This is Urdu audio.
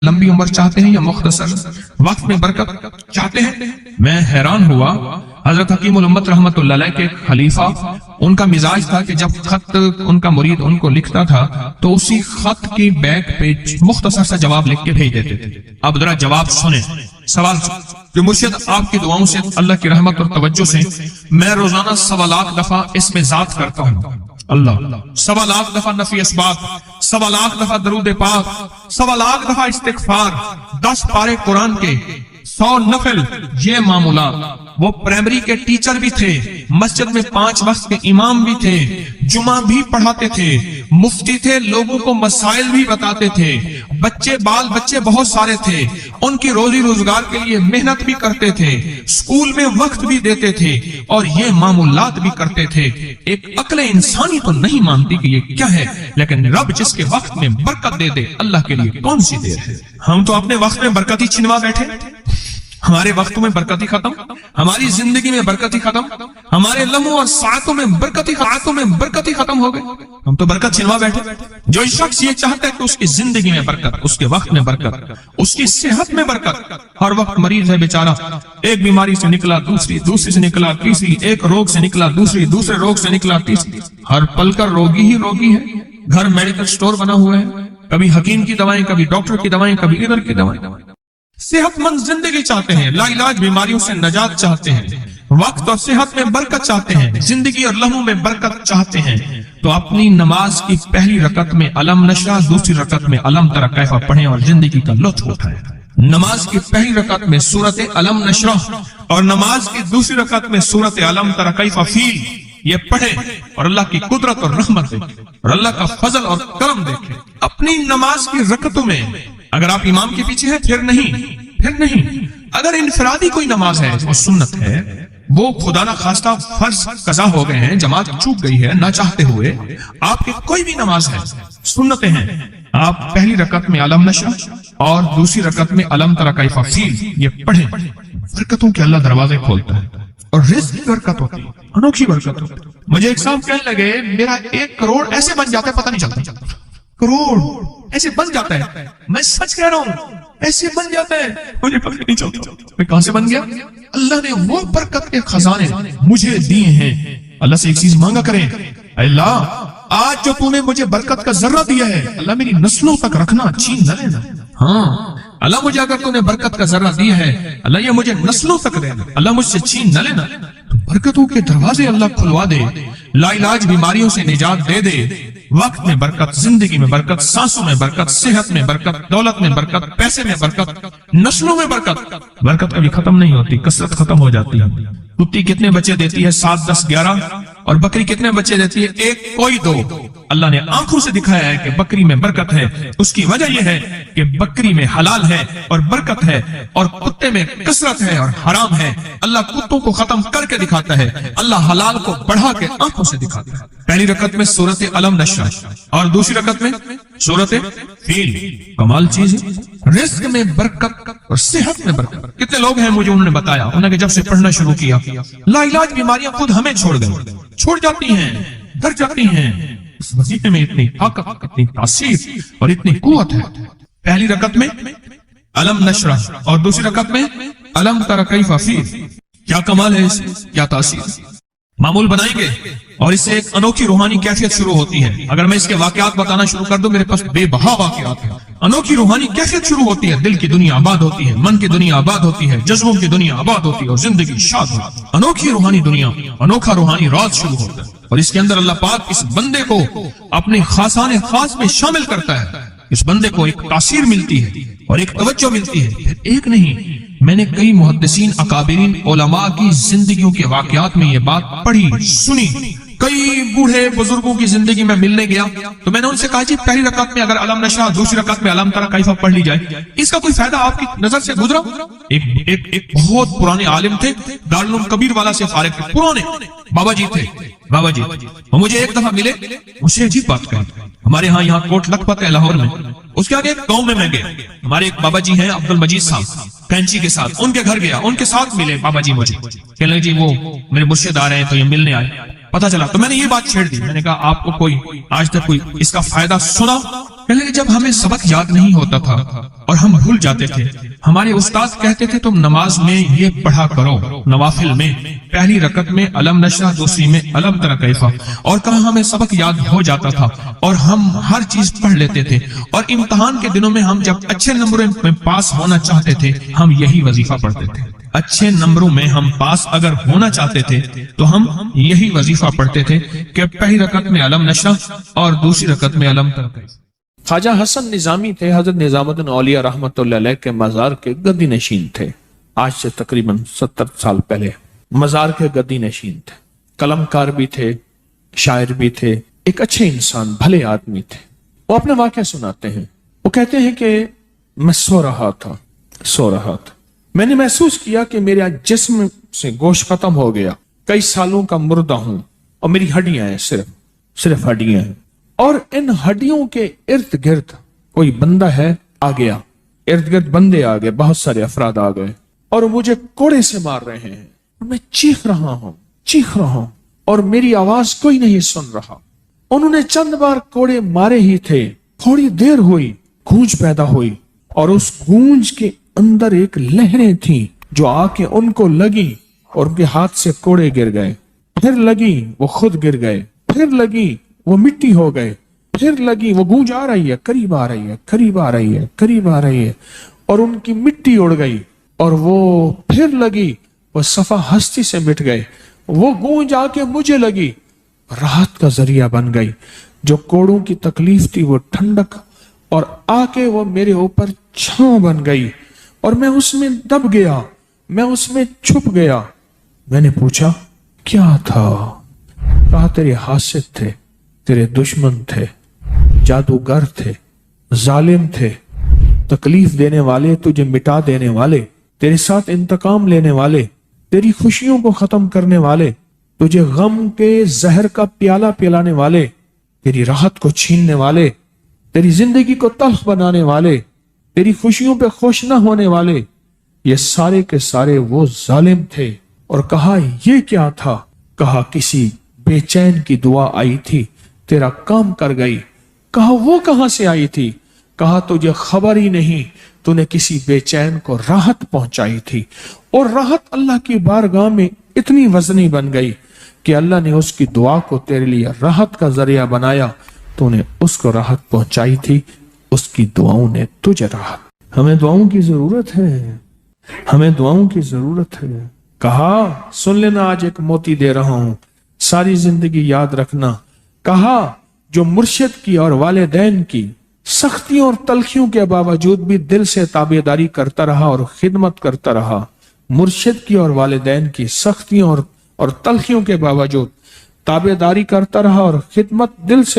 لمبی عمر چاہتے ہیں یا مختصر؟ وقت میں برکت چاہتے ہیں؟ میں حیران ہوا، حضرت حکیم الامت رحمت اللہ علیہ کے ایک خلیفہ، ان کا مزاج تھا کہ جب خط ان کا مرید ان کو لکھتا تھا تو اسی خط کی بیک پہ مختصر سا جواب لکھ کے بھیج دیتے تھے۔ اب ذرا جواب سنیں، سوال جو مرشد آپ کی دعاؤں سے، اللہ کی رحمت اور توجہ سے میں روزانہ 1.25 لاکھ دفعہ اس میں ذات کرتا ہوں، اللہ 1.25 لاکھ دفعہ نفی اسبات، 1.25 لاکھ دفعہ درود پاک، 1.25 لاکھ دفعہ استغفار، 10 پارے قرآن کے، 100 نفل، یہ معمولات۔ وہ پرائمری کے ٹیچر بھی تھے، مسجد میں 5 وقت کے امام بھی تھے، جمعہ بھی پڑھاتے تھے، مفتی تھے، لوگوں کو مسائل بھی بتاتے تھے، بال بچے بہت سارے تھے، ان کی روزی روزگار کے لیے محنت بھی کرتے تھے، اسکول میں وقت بھی دیتے تھے اور یہ معمولات بھی کرتے تھے۔ ایک عقل انسانی تو نہیں مانتی کہ یہ کیا ہے، لیکن رب جس کے وقت میں برکت دے دے، اللہ کے لیے کون سی دیر ہے۔ ہم تو اپنے وقت میں برکت ہی چھنوا بیٹھے، ہمارے وقتوں میں برکت ہی ختم، ہماری زندگی میں برکت ہی ختم، ہمارے لمحوں اور ساعتوں میں برکت ہی ختم ہو گئے، ہم تو برکت چھنوا بیٹھے۔ جو شخص یہ چاہتا ہے کہ اس کی زندگی میں برکت، اس کے وقت میں برکت، اس کی صحت میں برکت، ہر وقت مریض ہے بیچارہ، ایک بیماری سے نکلا دوسری سے نکلا تیسری، ایک روگ سے نکلا دوسرے روگ سے نکلا تیسری، ہر پل کا روگی ہی روگی ہے، گھر میڈیکل سٹور بنا ہوا ہے، کبھی حکیم کی دوائیں، کبھی ڈاکٹر کی دوائیں، کبھی ادھر کی دوائیں۔ صحت مند زندگی چاہتے ہیں، لا علاج بیماریوں سے نجات چاہتے ہیں، وقت اور صحت میں برکت چاہتے ہیں، زندگی اور لمحوں میں برکت چاہتے ہیں، تو اپنی نماز کی پہلی رکعت میں علم نشرح، دوسری رکعت میں علم تری کیف پڑھیں اور زندگی کا لطف اٹھائیں۔ نماز کی پہلی رکعت میں سورت علم نشرح اور نماز کی دوسری رکعت میں سورت علم تری کیف فیل، یہ پڑھیں اور اللہ کی قدرت اور رحمت دیکھیں اور اللہ کا فضل اور کرم دیکھیں۔ اپنی نماز کی رکعتوں میں اگر آپ امام کے پیچھے ہیں پھر نہیں، اگر انفرادی کوئی نماز ہے وہ سنت ہے، وہ خدا نہ خواستہ فرض قضا ہو گئے ہیں، جماعت چوک گئی ہے نہ چاہتے ہوئے، آپ کی کوئی بھی نماز ہے، سنتیں ہیں، آپ پہلی رکعت میں علم نشرح اور دوسری رکعت میں علم تری کیف فیل یہ پڑھیں، برکتوں کے اللہ دروازے کھولتا ہے اور رزق کی برکت ہوتی ہے، انوکھی برکت ہوتی ہے۔ مجھے ایک صاحب کہنے لگے میرا 1 کروڑ ایسے بن جاتا ہے، پتہ نہیں چلتا، کروڑ ایسے بن جاتا ہے، میں سچ کہہ رہا ہوں ایسے بن جاتا ہے، مجھے پتہ نہیں چلتا میں کہاں سے بن گیا۔ اللہ نے وہ برکت کے خزانے مجھے دیے ہیں۔ اللہ سے ایک چیز مانگا کریں، اللہ آج جو تو نے مجھے برکت کا ذرہ دیا ہے، اللہ میری نسلوں تک رکھنا، چھین نہ لینا۔ ہاں اللہ مجھے اگر تو نے برکت کا ذرہ دیا ہے، اللہ یہ مجھے نسلوں تک دینا، اللہ مجھ سے چھین نہ لینا۔ تو برکتوں کے دروازے اللہ کھلوا دے، لا علاج بیماریوں سے نجات دے دے، وقت میں برکت، زندگی میں برکت، سانسوں میں برکت، صحت میں برکت، دولت میں برکت، پیسے میں برکت، نسلوں میں برکت۔ برکت کبھی ختم نہیں ہوتی، کثرت ختم ہو جاتی ہے۔ کتی کتنے بچے دیتی ہے؟ 7، 10، 11۔ اور بکری کتنے بچے دیتی ہے؟ 1، کوئی 2۔ اللہ نے آنکھوں سے دکھایا ہے کہ بکری میں برکت ہے، اس کی وجہ یہ ہے کہ بکری میں حلال ہے اور برکت ہے، اور کتے میں کثرت ہے اور حرام ہے۔ اللہ کتوں کو ختم کر کے دکھاتا ہے، اللہ حلال کو بڑھا کے آنکھوں سے دکھاتا ہے۔ پہلی رکعت میں سورت علم نشرح اور دوسری رکعت میں سورت فیل، کمال چیز ہے۔ رزق میں برکت اور صحت میں برکت۔ کتنے لوگ ہیں مجھے انہوں نے بتایا، انہوں نے جب سے پڑھنا شروع کیا لا علاج بیماریاں خود ہمیں چھوڑ جاتی ہیں، ڈر جاتی ہیں۔ اس وظیفے میں اتنی طاقت، اتنی تاثیر اور اتنی قوت ہے۔ پہلی رکعت میں علم نشرح اور دوسری رکعت میں علم تری کیف فیل، کیا کمال ہے، اس کیا تاثیر۔ معمول بنائیں گے اور اس سے ایک انوکھی روحانی کیفیت شروع ہوتی ہے۔ اگر میں اس کے واقعات بتانا شروع کر دوں، میرے پاس بے بہا واقعات ہیں۔ انوکھی روحانی کیفیت شروع ہوتی ہے، دل کی دنیا آباد ہوتی ہے، من کی دنیا آباد ہوتی ہے، جذبوں کی دنیا آباد ہوتی ہے اور زندگی شاد ہوتی ہے۔ انوکھی روحانی دنیا، انوکھا روحانی راز شروع ہوتا ہے، اور اس کے اندر اللہ پاک اس بندے کو اپنے خاصان خاص میں شامل کرتا ہے۔ اس بندے کو ایک تاثیر ملتی ہے اور ایک توجہ ملتی ہے۔ پھر ایک نہیں، میں نے کئی محدثین، اکابرین، علماء کی زندگیوں کے واقعات میں یہ بات پڑھی، سنی۔ کئی بوڑھے بزرگوں کی زندگی میں ملنے گیا تو میں نے ان سے کہا جی پہلی رکعت میں اگر علم نشرح، دوسری رکعت میں علم تری کیف پڑھ لی جائے، اس کا کوئی فائدہ آپ کی نظر سے گزرا؟ ایک بہت پرانے عالم تھے، دارالعلوم کبیر والا سے فارغ تھے، پرانے بابا جی تھے، بابا جی وہ مجھے ایک دفعہ ملے، مجھے عجیب بات کہی۔ ہمارے ہاں یہاں کوٹ لکھپت ہے لاہور میں، اس کے آگے ایک گاؤں میں گیا، ہمارے ایک بابا جی ہیں عبد المجید صاحب، کینچی کے ساتھ ان کے گھر گیا، ان کے ساتھ ملے بابا جی، مجھے کہنے لگے جی وہ میرے مرشد آ رہے ہیں تو یہ ملنے آئے۔ پتا چلا تو میں نے یہ بات چھیڑ دی، میں نے کہا آپ کو کوئی آج تک کوئی اس کا فائدہ سنا؟ کہ جب ہمیں سبق یاد نہیں ہوتا تھا اور ہم بھول جاتے تھے، ہمارے استاد کہتے تھے تم نماز میں یہ پڑھا کرو، نوافل میں پہلی رکعت میں علم نشرح، دوسری میں علم تر کیفا، اور کہاں ہمیں سبق یاد ہو جاتا تھا اور ہم ہر چیز پڑھ لیتے تھے، اور امتحان کے دنوں میں ہم جب اچھے نمبروں میں پاس ہونا چاہتے تھے ہم یہی وظیفہ پڑھتے تھے۔ اچھے نمبروں میں ہم پاس اگر ہونا چاہتے تھے تو ہم یہی وظیفہ پڑھتے تھے کہ پہلی رکعت میں علم نشرح اور دوسری رکعت میں علم تر کیفا۔ خواجہ حسن نظامی تھے، حضرت نظام الدین اولیاء رحمۃ اللہ علیہ کے مزار کے گدی نشین تھے۔ آج سے تقریباً 70 سال پہلے مزار کے گدی نشین تھے، قلم کار بھی تھے، شاعر بھی تھے، ایک اچھے انسان، بھلے آدمی تھے۔ وہ اپنے واقعہ سناتے ہیں، وہ کہتے ہیں کہ میں سو رہا تھا، میں نے محسوس کیا کہ میرے جسم سے گوشت ختم ہو گیا، کئی سالوں کا مردہ ہوں اور میری ہڈیاں ہیں، صرف ہڈیاں ہیں، اور ان ہڈیوں کے ارد گرد کوئی بندہ ہے آ گیا، ارد گرد بندے آ گئے، بہت سارے افراد آ گئے اور مجھے کوڑے سے مار رہے ہیں، میں چیخ رہا ہوں اور میری آواز کوئی نہیں سن رہا۔ انہوں نے چند بار کوڑے مارے ہی تھے، تھوڑی دیر ہوئی، گونج پیدا ہوئی، اور اس گونج کے اندر ایک لہریں تھیں جو آ کے ان کو لگی اور ان کے ہاتھ سے کوڑے گر گئے، پھر لگی وہ خود گر گئے، پھر لگی وہ مٹی ہو گئے، پھر لگی وہ گونج آ رہی ہے، قریب آ رہی ہے اور ان کی مٹی اڑ گئی، اور وہ پھر لگی وہ صفا ہستی سے مٹ گئے، وہ گونج آ کے مجھے لگی، راحت کا ذریعہ بن گئی، جو کوڑوں کی تکلیف تھی وہ ٹھنڈک، اور آ کے وہ میرے اوپر چھاؤں بن گئی، اور میں اس میں دب گیا، میں اس میں چھپ گیا۔ میں نے پوچھا کیا تھا؟ کہا تیرے حاسد تھے، تیرے دشمن تھے، جادوگر تھے، ظالم تھے، تکلیف دینے والے، تجھے مٹا دینے والے، تیرے ساتھ انتقام لینے والے، تیری خوشیوں کو ختم کرنے والے، تجھے غم کے زہر کا پیالہ پلانے والے، تیری راحت کو چھیننے والے، تیری زندگی کو تلخ بنانے والے، تیری خوشیوں پہ خوش نہ ہونے والے، یہ سارے کے سارے وہ ظالم تھے۔ اور کہا یہ کیا تھا؟ کہا کسی بے چین کی دعا آئی تھی، تیرا کام کر گئی۔ کہا وہ کہاں سے آئی تھی؟ کہا تجھے خبر ہی نہیں، تو نے کسی بے چین کو راحت پہنچائی تھی، اور راحت اللہ کی بارگاہ میں اتنی وزنی بن گئی کہ اللہ نے اس کی دعا کو تیرے لیے راحت کا ذریعہ بنایا، تو نے اس کو راحت پہنچائی تھی، اس کی دعاؤں نے تجھے راحت۔ ہمیں دعاؤں کی ضرورت ہے، کہا سن لینا، آج ایک موتی دے رہا ہوں، ساری زندگی یاد رکھنا۔ کہا جو مرشد کی اور والدین کی سختیوں اور تلخیوں کے باوجود بھی دل سے تابعداری کرتا رہا اور خدمت کرتا رہا، مرشد کی اور والدین کی سختیوں اور تلخیوں کے باوجود تابعداری کرتا رہا اور خدمت دل سے